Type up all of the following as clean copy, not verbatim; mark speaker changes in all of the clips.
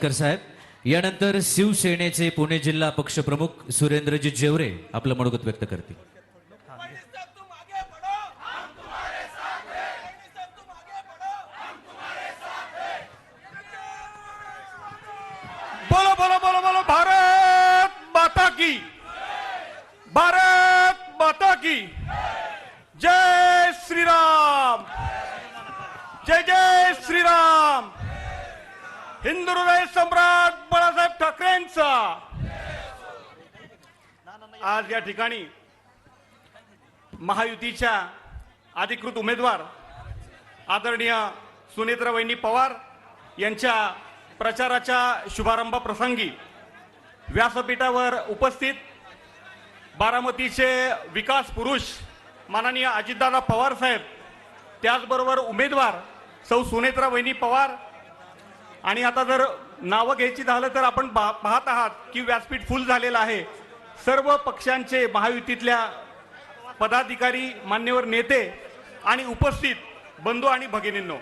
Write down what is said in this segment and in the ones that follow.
Speaker 1: कर साहेब, यानंतर शिवसेनेचे पुणे जिल्हा पक्षप्रमुख सुरेंद्रजी जेवरे आपलं मनोगत व्यक्त करतील.
Speaker 2: बोलो बोलो बोलो बोलो, भारत माता की, भारत माता की जय श्रीराम, जय जय श्रीराम. हिंदू हृदय सम्राट बाळासाहेब ठाकरेंचा आज या ठिकाणी महायुतीच्या अधिकृत उमेदवार आदरणीय सुनेत्रावहिनी पवार यांच्या प्रचाराच्या शुभारंभ प्रसंगी व्यासपीठावर उपस्थित बारामतीचे विकास पुरुष माननीय अजितदादा पवार साहेब, त्याचबरोबर उमेदवार सौ सुनेत्रावहिनी पवार, आणि आता जर नावं घ्यायची झालं तर आपण पाहत आहात की व्यासपीठ फुल झालेलं आहे. सर्व पक्षांचे महायुतीतल्या पदाधिकारी, मान्यवर नेते आणि उपस्थित बंधू आणि भगिनींनो,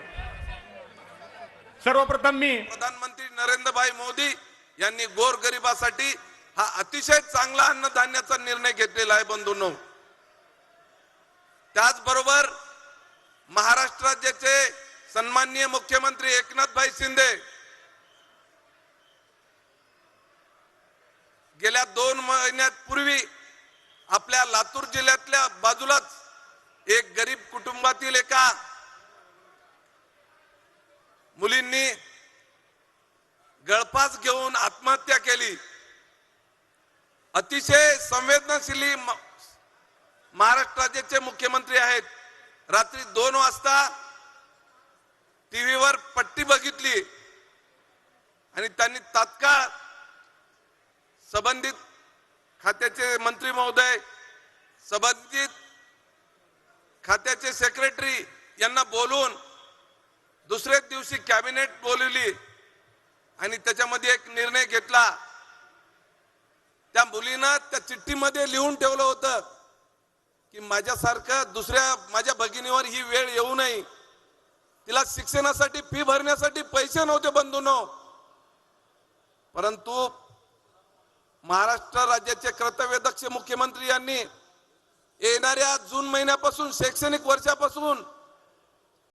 Speaker 2: सर्वप्रथम मी
Speaker 3: प्रधानमंत्री नरेंद्रभाई मोदी यांनी गोरगरिबासाठी हा अतिशय चांगला अन्नधान्याचा निर्णय घेतलेला आहे बंधूंनो. त्याचबरोबर महाराष्ट्र राज्याचे सन्माननीय मुख्यमंत्री एकनाथभाई शिंदे गेल्या 2 महिन्यापूर्वी आपल्या लातूर जिल्ह्यातल्या बाजूलाच एक गरीब कुटुंबातील एका मुलींनी गळफास घेऊन आत्महत्या केली. अतिशय संवेदनशील महाराष्ट्र राज्याचे मुख्यमंत्री आहेत. रात्री 2 वाजता टीव्हीवर पट्टी बघितली आणि त्यांनी तात्काळ संबंधित खात्याचे मंत्री महोदय, संबंधित खात्याचे सेक्रेटरी यांना बोलून दुसऱ्याच दिवशी कॅबिनेट बोलवली आणि त्याच्यामध्ये एक निर्णय घेतला. त्या मुलीनं त्या चिठ्ठीमध्ये लिहून ठेवलं होतं की माझ्यासारखं दुसऱ्या माझ्या भगिनीवर ही वेळ येऊ नये. तिला शिक्षणासाठी फी भरण्यासाठी पैसे नव्हते बंधूंनो, परंतु महाराष्ट्र राज्याचे कर्तव्यदक्ष मुख्यमंत्री यांनी येणाऱ्या जून महिन्यापासून, शैक्षणिक वर्षापासून